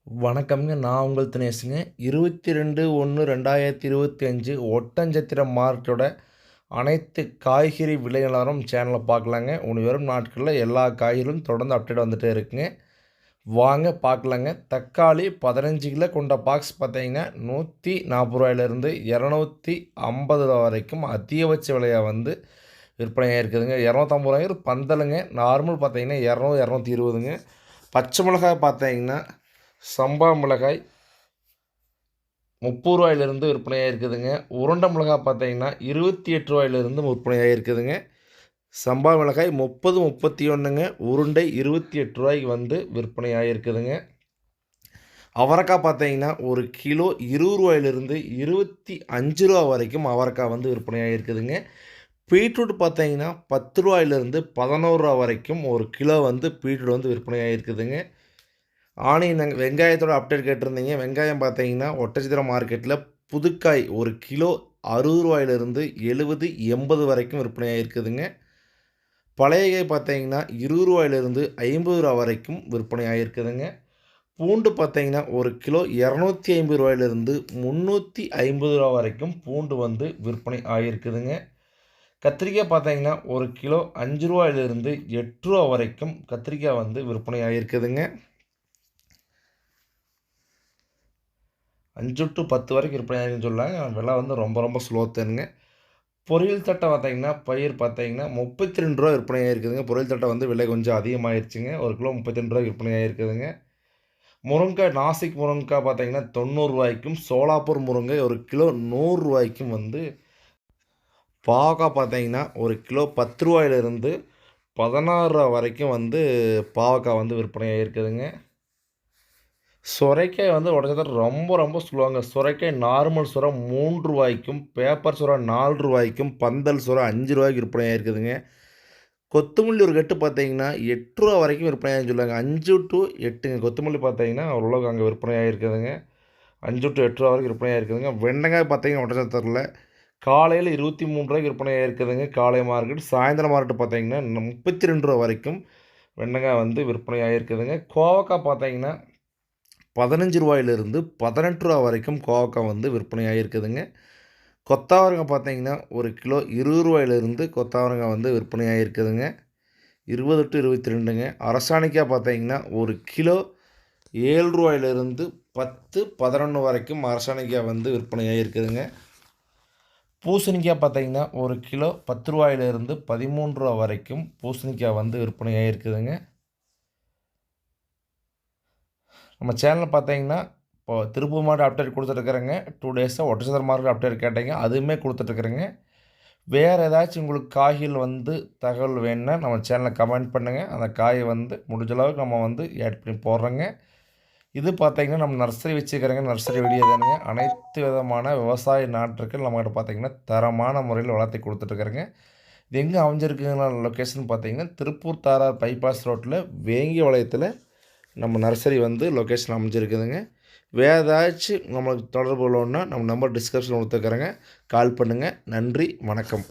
வணக்கம்ங்க. நான் உங்கள் தினேஷுங்க. 22/1/2025 ஒட்டஞ்சத்திரம் மார்க்கெட்டோட அனைத்து காய்கறி விலை நிலவரம் சேனலை பார்க்கலாங்க. இனி வரும் நாட்களில் எல்லா காய்கறிகளும் தொடர்ந்து அப்டேட் வந்துகிட்டே இருக்குங்க. வாங்க பார்க்கலாங்க. தக்காளி 15 கிலோ கொண்ட பாக்ஸ் பார்த்தீங்கன்னா ரூ. 140லேருந்து ரூ. 250 வரைக்கும் அதிகபட்ச விலையாக வந்து விற்பனையாக இருக்குதுங்க. ரூ. 250 பந்தலுங்க. நார்மல் பார்த்தீங்கன்னா 200, 220ங்க. பச்சை மிளகாய் பார்த்தீங்கன்னா சம்பா மிளகாய் ரூ. 30லேருந்து விற்பனையாக இருக்குதுங்க. உருண்டை மிளகாய் பார்த்தீங்கன்னா ரூ. 28லேருந்து விற்பனையாக இருக்குதுங்க. சம்பா மிளகாய் 30, 31ங்க. உருண்டை ரூ. 28 வந்து விற்பனையாக இருக்குதுங்க. அவரைக்காய் பார்த்தீங்கன்னா ஒரு கிலோ ரூ. 20லேருந்து ரூ. 25 வரைக்கும் அவரைக்காய் வந்து விற்பனையாக இருக்குதுங்க. பீட்ரூட் பார்த்தீங்கன்னா ரூ. 10லேருந்து ரூ. 11 வரைக்கும் ஒரு கிலோ வந்து பீட்ரூட் வந்து விற்பனையாக இருக்குதுங்க. ஆனியன் வெங்காயத்தோட அப்டேட் கேட்டிருந்தீங்க. வெங்காயம் பார்த்தீங்கன்னா ஒட்டச்சத்திரம் மார்க்கெட்டில் புதுக்காய் ஒரு கிலோ ரூ. 60லேருந்து 70, 80 வரைக்கும் விற்பனையாக இருக்குதுங்க. பழைய காய் பார்த்தீங்கன்னா ரூ. 20லேருந்து ரூ. 50 வரைக்கும் விற்பனையாக இருக்குதுங்க. பூண்டு பார்த்தீங்கன்னா ஒரு கிலோ ரூ. 250லேருந்து ரூ. 350 வரைக்கும் பூண்டு வந்து விற்பனை ஆகியிருக்குதுங்க. கத்திரிக்காய் பார்த்தீங்கன்னா ஒரு கிலோ ரூ. 5லேருந்து ரூ. 8 வரைக்கும் கத்திரிக்காய் வந்து விற்பனை ஆகியிருக்குதுங்க. 5 to 10 வரைக்கும் விற்பனை ஆகிருக்குன்னு சொல்லாங்க. விலை வந்து ரொம்ப ஸ்லோ தானுங்க. பொரியல் தட்டை பார்த்தீங்கன்னா பயிர் பார்த்தீங்கன்னா ரூ. 32 விற்பனை ஆகிருக்குதுங்க. பொரியல் தட்டை வந்து விலை கொஞ்சம் அதிகமாகிருச்சுங்க. ஒரு கிலோ ரூ. 32 விற்பனை ஆகிருக்குதுங்க. முருங்கைக்காய் நாசிக் முருங்கைக்காய் பார்த்தீங்கன்னா ரூ. 90, சோலாப்பூர் முருங்கை ஒரு கிலோ ரூ. 100 வந்து. பாவக்காய் பார்த்தீங்கன்னா ஒரு கிலோ ரூ. 10லேருந்து ரூ. 16 வரைக்கும் வந்து பாவக்காய் வந்து விற்பனை ஆகிருக்குதுங்க. சுரைக்காய் வந்து உடச்சது ரொம்ப ஸ்லோங்க. சுரைக்காய் நார்மல் சுரை ரூ. 3, பேப்பர் சுரை ரூ. 4, பந்தல் சுரை ரூ. 5 விற்பனை ஆகிருக்குதுங்க. கொத்தமல்லி ஒரு கட்டு பார்த்தீங்கன்னா ரூ. 8 வரைக்கும் விற்பனை ஆகின்னு சொல்லுவாங்க. 5 to 8ங்க. கொத்தமல்லி பார்த்தீங்கன்னா ஓரளவுக்கு அங்கே விற்பனை ஆகிருக்குதுங்க. 5 to 8 வரைக்கும் விற்பனை ஆகிருக்குதுங்க. வெண்டைக்காய் பார்த்தீங்கன்னா ஒட்டச்சத்திரத்தில் காலையில் ரூ. 23 விற்பனை ஆகிருக்குதுங்க. காலை மார்க்கெட். சாயந்தரம் மார்க்கெட் பார்த்தீங்கன்னா ரூ. 32 வரைக்கும் வெண்டைக்காய் வந்து விற்பனை ஆகிருக்குதுங்க. கோவக்காய் பார்த்தீங்கன்னா ரூ. 15லேருந்து ரூ. 18 வரைக்கும் கோவக்காய் வந்து விற்பனை ஆகிருக்குதுங்க. கொத்தவரங்காய் பார்த்தீங்கன்னா ஒரு கிலோ ரூ. 20லேருந்து கொத்தவரங்காய் வந்து விற்பனை ஆகிருக்குதுங்க. 20 to 22ங்க. அரசாணிக்காய் பார்த்தீங்கன்னா ஒரு கிலோ ரூ. 7லேருந்து 10, 11 வரைக்கும் அரசாணிக்காய் வந்து விற்பனை ஆகிருக்குதுங்க. பூசணிக்காய் பார்த்தீங்கன்னா ஒரு கிலோ ரூ. 10லேருந்து ரூ. 13 வரைக்கும் பூசணிக்காய் வந்து விற்பனை ஆகிருக்குதுங்க. நம்ம சேனலில் பார்த்தீங்கன்னா இப்போது திருப்பூர் மார்க்கெட் அப்டேட் கொடுத்துட்ருக்குறேங்க. 2 டேஸாக ஒட்டச்சத்திரம் மார்க்கெட் அப்டேட் கேட்டீங்க, அதுவுமே கொடுத்துட்ருக்குறேங்க. வேறு ஏதாச்சும் உங்களுக்கு காய்கள் வந்து தகவல் வேணுன்னா நம்ம சேனலில் கமெண்ட் பண்ணுங்கள். அந்த காயை வந்து முடிஞ்ச அளவுக்கு நம்ம வந்து ஆட் பண்ணி போடுறோங்க. இது பார்த்தீங்கன்னா நம்ம நர்சரி வச்சுக்கிறேங்க. நர்சரி வீடியோ தானுங்க. அனைத்து விதமான விவசாய நாற்றுக்கள் நம்மகிட்ட பார்த்தீங்கன்னா தரமான முறையில் வளர்த்தி கொடுத்துட்ருக்குறேங்க. இது எங்கே அமைஞ்சிருக்குங்களா லொக்கேஷன் பார்த்தீங்கன்னா திருப்பூர் தாரார் பைபாஸ் ரோட்டில் வேங்கி வளையத்தில் நம்ம நர்சரி வந்து லொக்கேஷன் அமைஞ்சிருக்குதுங்க. வேறு ஏதாச்சும் நம்மளுக்கு தொடர்பு கொள்ளணுன்னா நம்ம நம்பர் டிஸ்கிரிப்ஷனில் கொடுத்துருக்குறேங்க. கால் பண்ணுங்கள். நன்றி, வணக்கம்.